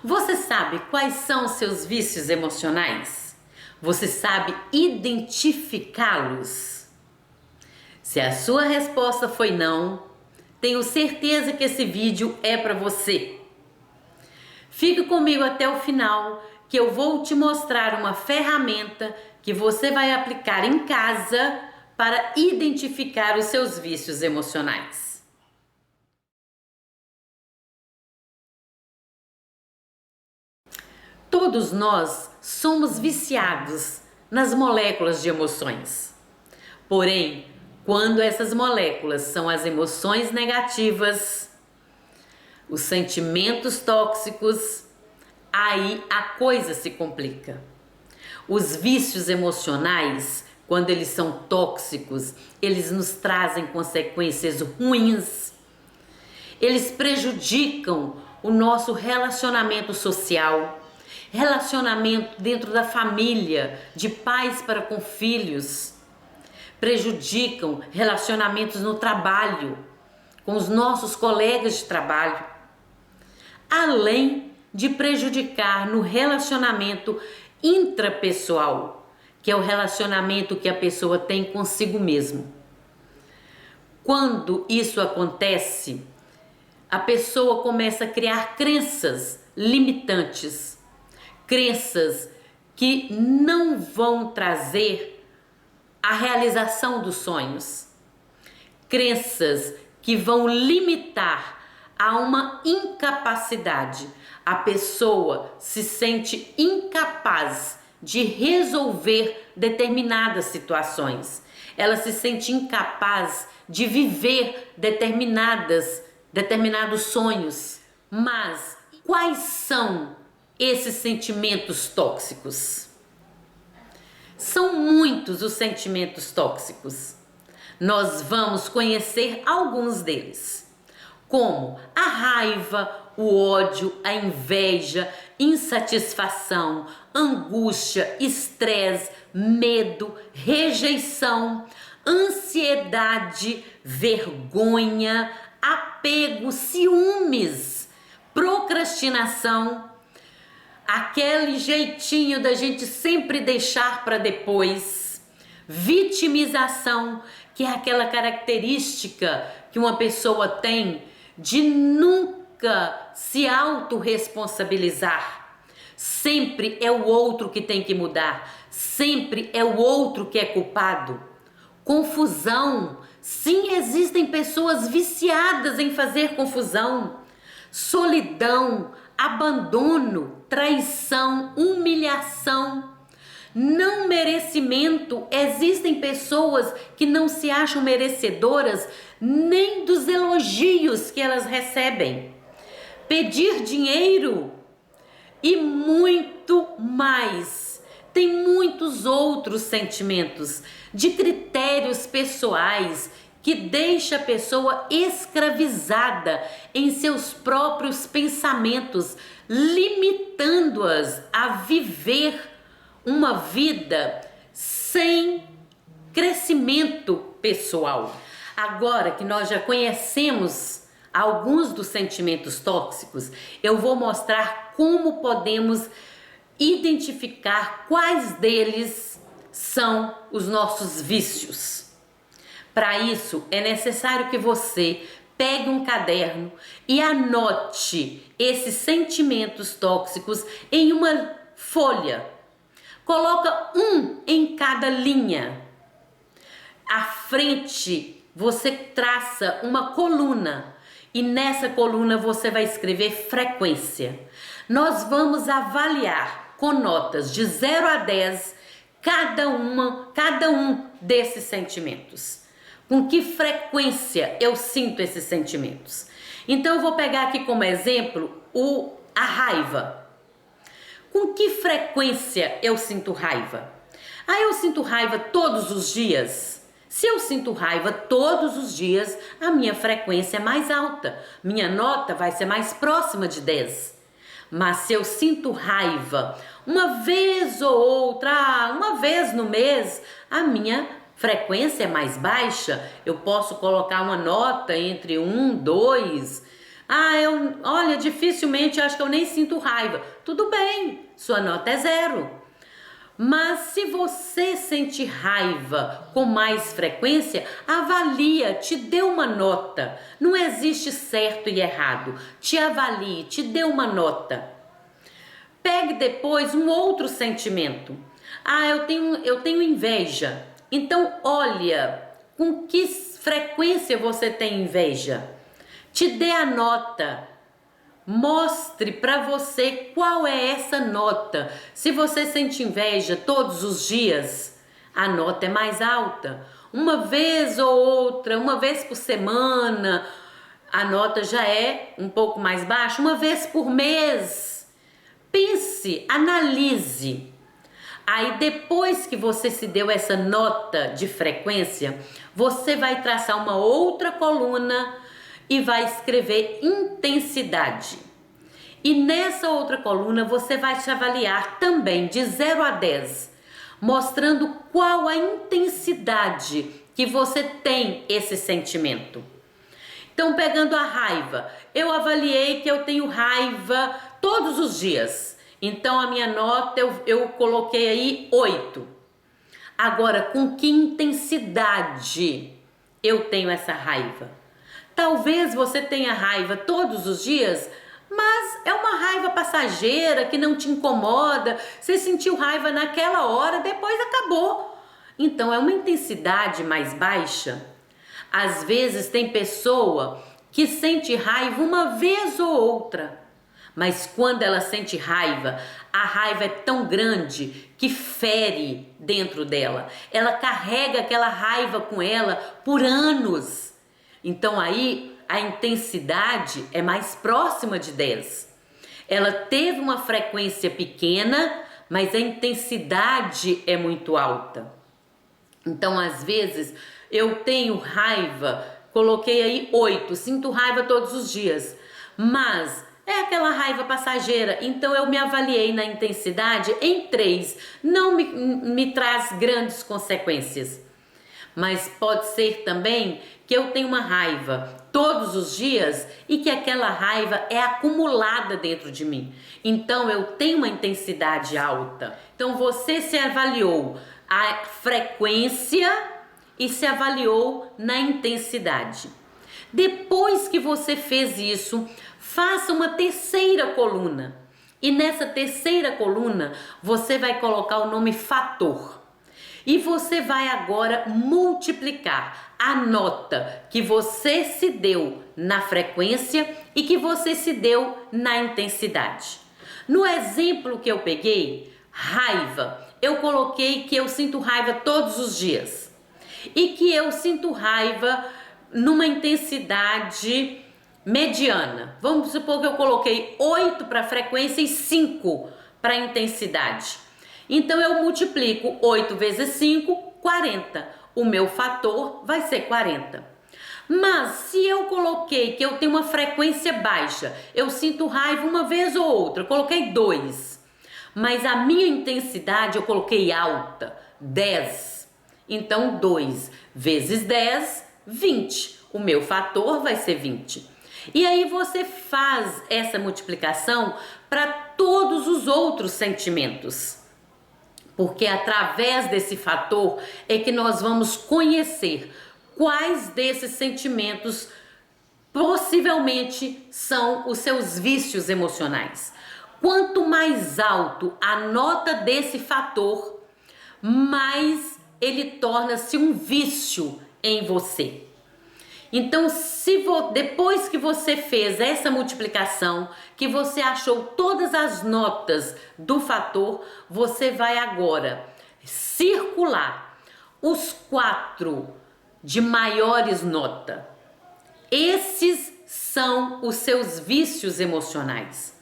Você sabe quais são os seus vícios emocionais? Você sabe identificá-los? Se a sua resposta foi não, tenho certeza que esse vídeo é para você. Fique comigo até o final, que eu vou te mostrar uma ferramenta que você vai aplicar em casa para identificar os seus vícios emocionais. Todos nós somos viciados nas moléculas de emoções. Porém, quando essas moléculas são as emoções negativas, os sentimentos tóxicos, aí a coisa se complica. Os vícios emocionais, quando eles são tóxicos, eles nos trazem consequências ruins. Eles prejudicam o nosso relacionamento social, relacionamento dentro da família, de pais para com filhos, prejudicam relacionamentos no trabalho, com os nossos colegas de trabalho, além de prejudicar no relacionamento intrapessoal, que é o relacionamento que a pessoa tem consigo mesmo. Quando isso acontece, a pessoa começa a criar crenças limitantes, crenças que não vão trazer a realização dos sonhos, crenças que vão limitar a uma incapacidade. A pessoa se sente incapaz de resolver determinadas situações. Ela se sente incapaz de viver determinados sonhos. Mas quais são esses sentimentos tóxicos? São muitos os sentimentos tóxicos. Nós vamos conhecer alguns deles, como a raiva, o ódio, a inveja, insatisfação, angústia, estresse, medo, rejeição, ansiedade, vergonha, apego, ciúmes, procrastinação, aquele jeitinho da gente sempre deixar para depois, vitimização, que é aquela característica que uma pessoa tem de nunca se autorresponsabilizar. Sempre é o outro que tem que mudar, sempre é o outro que é culpado. Confusão, sim, existem pessoas viciadas em fazer confusão. Solidão, abandono, traição, humilhação, não merecimento. Existem pessoas que não se acham merecedoras nem dos elogios que elas recebem. Pedir dinheiro e muito mais. Tem muitos outros sentimentos de critérios pessoais que deixa a pessoa escravizada em seus próprios pensamentos, limitando-as a viver uma vida sem crescimento pessoal. Agora que nós já conhecemos alguns dos sentimentos tóxicos, eu vou mostrar como podemos identificar quais deles são os nossos vícios. Para isso, é necessário que você pegue um caderno e anote esses sentimentos tóxicos em uma folha. Coloca um em cada linha. À frente, você traça uma coluna e nessa coluna você vai escrever frequência. Nós vamos avaliar com notas de 0 a 10 cada um desses sentimentos. Com que frequência eu sinto esses sentimentos? Então eu vou pegar aqui como exemplo a raiva. Com que frequência eu sinto raiva? Eu sinto raiva todos os dias. Se eu sinto raiva todos os dias, a minha frequência é mais alta. Minha nota vai ser mais próxima de 10. Mas se eu sinto raiva uma vez ou outra, uma vez no mês, a minha frequência é mais baixa. Eu posso colocar uma nota entre 1, 2, Olha, dificilmente, acho que eu nem sinto raiva. Tudo bem, sua nota é 0. Mas se você sente raiva com mais frequência, avalia, te dê uma nota. Não existe certo e errado. Te avalie, te dê uma nota. Pegue depois um outro sentimento. Eu tenho inveja. Então olha, com que frequência você tem inveja? Te dê a nota. Mostre para você qual é essa nota. Se você sente inveja todos os dias, a nota é mais alta. Uma vez ou outra, uma vez por semana, a nota já é um pouco mais baixa. Uma vez por mês. Pense, analise. Aí depois que você se deu essa nota de frequência, você vai traçar uma outra coluna e vai escrever intensidade. E nessa outra coluna você vai se avaliar também de 0 a 10, mostrando qual a intensidade que você tem esse sentimento. Então, pegando a raiva, eu avaliei que eu tenho raiva todos os dias. Então, a minha nota eu coloquei aí 8. Agora, com que intensidade eu tenho essa raiva? Talvez você tenha raiva todos os dias, mas é uma raiva passageira que não te incomoda. Você sentiu raiva naquela hora, depois acabou. Então, é uma intensidade mais baixa. Às vezes tem pessoa que sente raiva uma vez ou outra, mas quando ela sente raiva, a raiva é tão grande que fere dentro dela. Ela carrega aquela raiva com ela por anos. Então aí a intensidade é mais próxima de 10. Ela teve uma frequência pequena, mas a intensidade é muito alta. Então às vezes eu tenho raiva, coloquei aí 8, sinto raiva todos os dias, mas é aquela raiva passageira, então eu me avaliei na intensidade em 3, não me traz grandes consequências. Mas pode ser também que eu tenho uma raiva todos os dias e que aquela raiva é acumulada dentro de mim. Então eu tenho uma intensidade alta. Então você se avaliou a frequência e se avaliou na intensidade. Depois que você fez isso, faça uma terceira coluna. E nessa terceira coluna, você vai colocar o nome fator. E você vai agora multiplicar a nota que você se deu na frequência e que você se deu na intensidade. No exemplo que eu peguei, raiva, eu coloquei que eu sinto raiva todos os dias. E que eu sinto raiva numa intensidade mediana. Vamos supor que eu coloquei 8 para frequência e 5 para intensidade. Então eu multiplico 8 vezes 5, 40. O meu fator vai ser 40. Mas se eu coloquei que eu tenho uma frequência baixa, eu sinto raiva uma vez ou outra, coloquei 2. Mas a minha intensidade eu coloquei alta, 10. Então 2 vezes 10, 20. O meu fator vai ser 20. E aí você faz essa multiplicação para todos os outros sentimentos. Porque através desse fator é que nós vamos conhecer quais desses sentimentos possivelmente são os seus vícios emocionais. Quanto mais alto a nota desse fator, mais ele torna-se um vício em você. Então, depois que você fez essa multiplicação, que você achou todas as notas do fator, você vai agora circular os 4 de maiores nota. Esses são os seus vícios emocionais.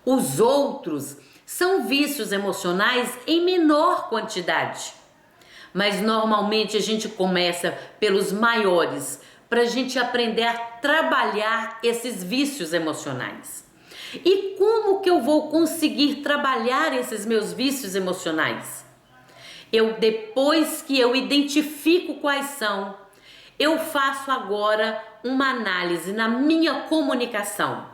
Os outros são vícios emocionais em menor quantidade. Mas normalmente a gente começa pelos maiores, para a gente aprender a trabalhar esses vícios emocionais. E como que eu vou conseguir trabalhar esses meus vícios emocionais? Depois que eu identifico quais são, eu faço agora uma análise na minha comunicação.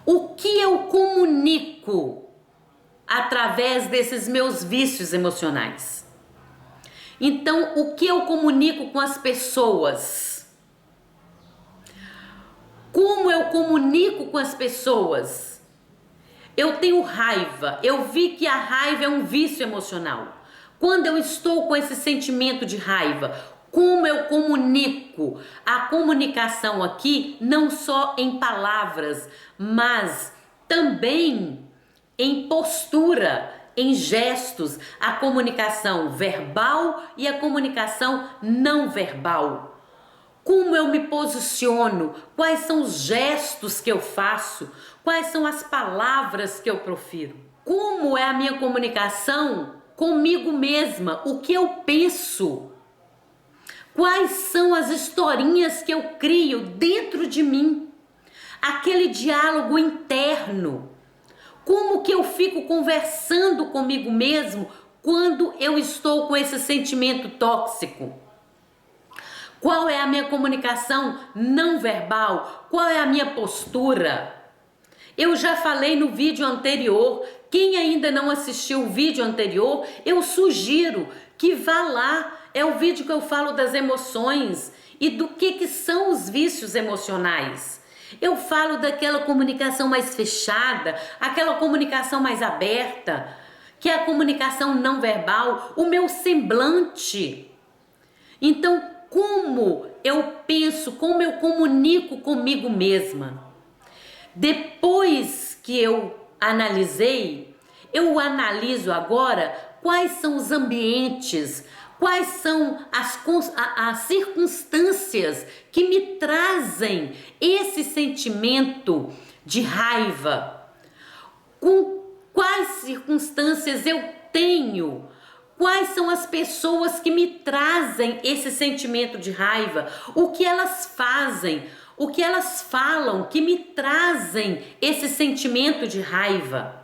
O que eu comunico através desses meus vícios emocionais? Então, o que eu comunico com as pessoas? Como eu comunico com as pessoas? Eu tenho raiva. Eu vi que a raiva é um vício emocional. Quando eu estou com esse sentimento de raiva, como eu comunico? A comunicação aqui não só em palavras, mas também em postura, em gestos, a comunicação verbal e a comunicação não verbal. Como eu me posiciono? Quais são os gestos que eu faço? Quais são as palavras que eu profiro? Como é a minha comunicação comigo mesma? O que eu penso? Quais são as historinhas que eu crio dentro de mim? Aquele diálogo interno. Como que eu fico conversando comigo mesmo quando eu estou com esse sentimento tóxico? Qual é a minha comunicação não verbal? Qual é a minha postura? Eu já falei no vídeo anterior. Quem ainda não assistiu o vídeo anterior, eu sugiro que vá lá. É o vídeo que eu falo das emoções e do que são os vícios emocionais. Eu falo daquela comunicação mais fechada, aquela comunicação mais aberta, que é a comunicação não verbal, o meu semblante. Então, como eu penso, como eu comunico comigo mesma? Depois que eu analisei, eu analiso agora quais são os ambientes, quais são as circunstâncias que me trazem esse sentimento de raiva. Com quais circunstâncias eu tenho? Quais são as pessoas que me trazem esse sentimento de raiva? O que elas fazem? O que elas falam que me trazem esse sentimento de raiva?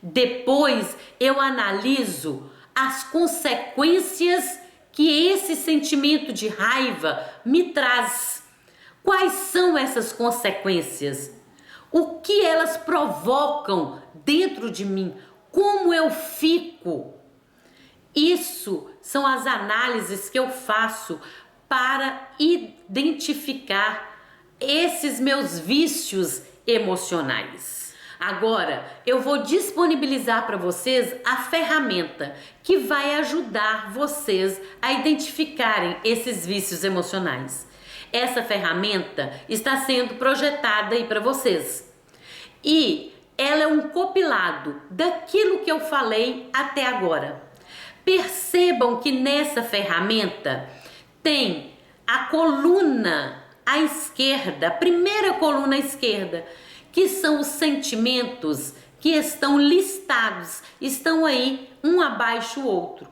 Depois eu analiso as consequências que esse sentimento de raiva me traz. Quais são essas consequências? O que elas provocam dentro de mim? Como eu fico? Isso são as análises que eu faço para identificar esses meus vícios emocionais. Agora, eu vou disponibilizar para vocês a ferramenta que vai ajudar vocês a identificarem esses vícios emocionais. Essa ferramenta está sendo projetada aí para vocês. E ela é um compilado daquilo que eu falei até agora. Percebam que nessa ferramenta tem a coluna à esquerda, a primeira coluna à esquerda, que são os sentimentos que estão listados, estão aí um abaixo do outro.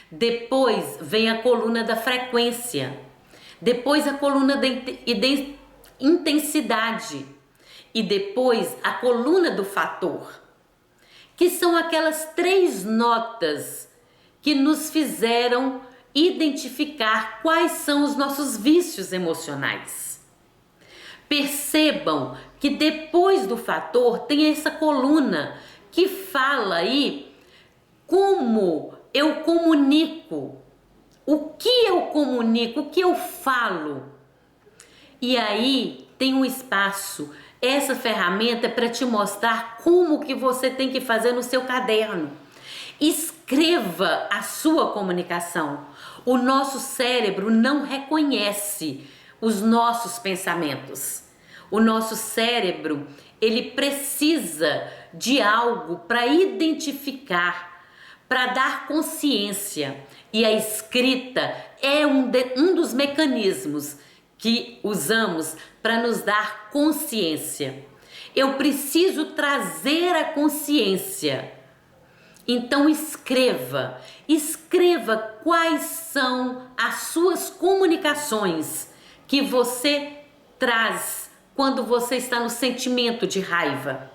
Depois vem a coluna da frequência, depois a coluna da intensidade e depois a coluna do fator, que são aquelas 3 notas que nos fizeram identificar quais são os nossos vícios emocionais. Percebam que depois do fator tem essa coluna que fala aí como eu comunico, o que eu comunico, o que eu falo. E aí tem um espaço. Essa ferramenta é para te mostrar como que você tem que fazer no seu caderno. Escreva a sua comunicação. O nosso cérebro não reconhece os nossos pensamentos. O nosso cérebro, ele precisa de algo para identificar, para dar consciência. E a escrita é um dos mecanismos que usamos para nos dar consciência. Eu preciso trazer a consciência. Então escreva quais são as suas comunicações que você traz quando você está no sentimento de raiva.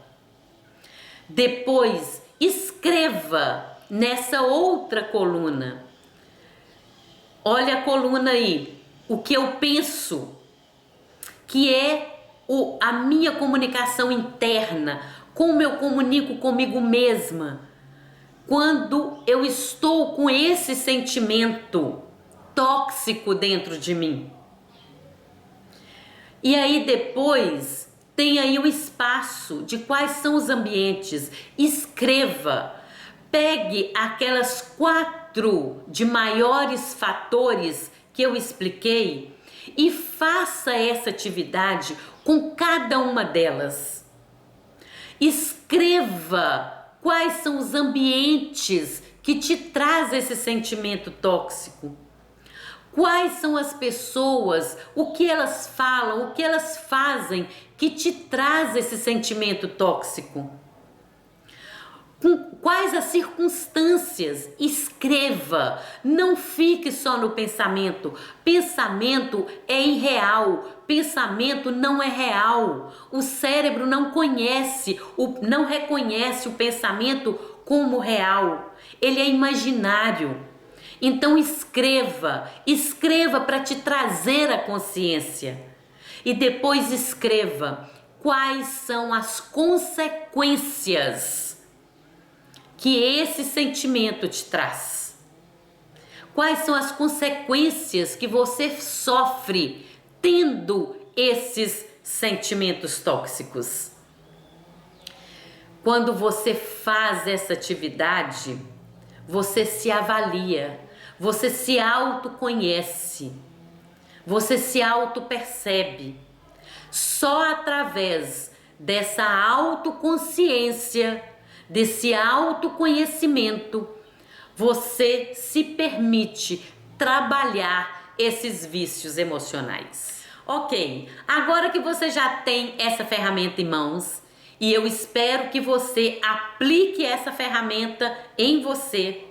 Depois escreva nessa outra coluna. Olha a coluna aí, o que eu penso. que é a minha comunicação interna, como eu comunico comigo mesma, quando eu estou com esse sentimento tóxico dentro de mim. E aí depois tem aí o espaço de quais são os ambientes. Escreva, pegue aquelas 4 de maiores fatores que eu expliquei e faça essa atividade com cada uma delas. Escreva quais são os ambientes que te trazem esse sentimento tóxico. Quais são as pessoas, o que elas falam, o que elas fazem que te traz esse sentimento tóxico? Quais as circunstâncias? Escreva, não fique só no pensamento. Pensamento é irreal, pensamento não é real. O cérebro não reconhece o pensamento como real. Ele é imaginário. Então escreva para te trazer a consciência. E depois escreva quais são as consequências que esse sentimento te traz. Quais são as consequências que você sofre tendo esses sentimentos tóxicos? Quando você faz essa atividade, você se avalia, você se autoconhece, você se autopercebe. Só através dessa autoconsciência, desse autoconhecimento, você se permite trabalhar esses vícios emocionais. Ok, agora que você já tem essa ferramenta em mãos, e eu espero que você aplique essa ferramenta em você,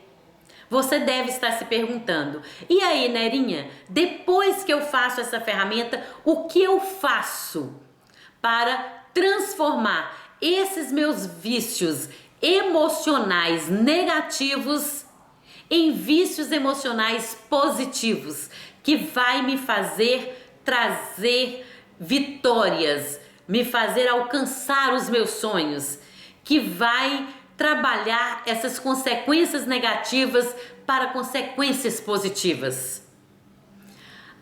você deve estar se perguntando: e aí, Nerinha, depois que eu faço essa ferramenta, o que eu faço para transformar esses meus vícios emocionais negativos em vícios emocionais positivos, que vai me fazer trazer vitórias, me fazer alcançar os meus sonhos, que vai trabalhar essas consequências negativas para consequências positivas?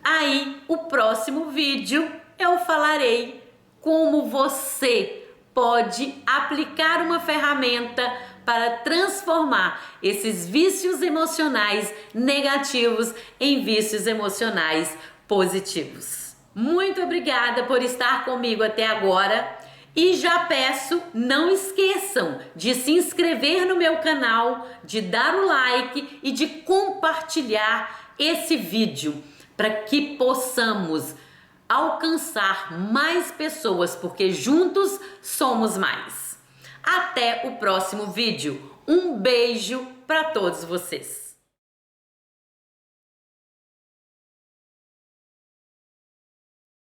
Aí, o próximo vídeo eu falarei como você pode aplicar uma ferramenta para transformar esses vícios emocionais negativos em vícios emocionais positivos. Muito obrigada por estar comigo até agora. E já peço, não esqueçam de se inscrever no meu canal, de dar o like e de compartilhar esse vídeo para que possamos alcançar mais pessoas, porque juntos somos mais. Até o próximo vídeo. Um beijo para todos vocês.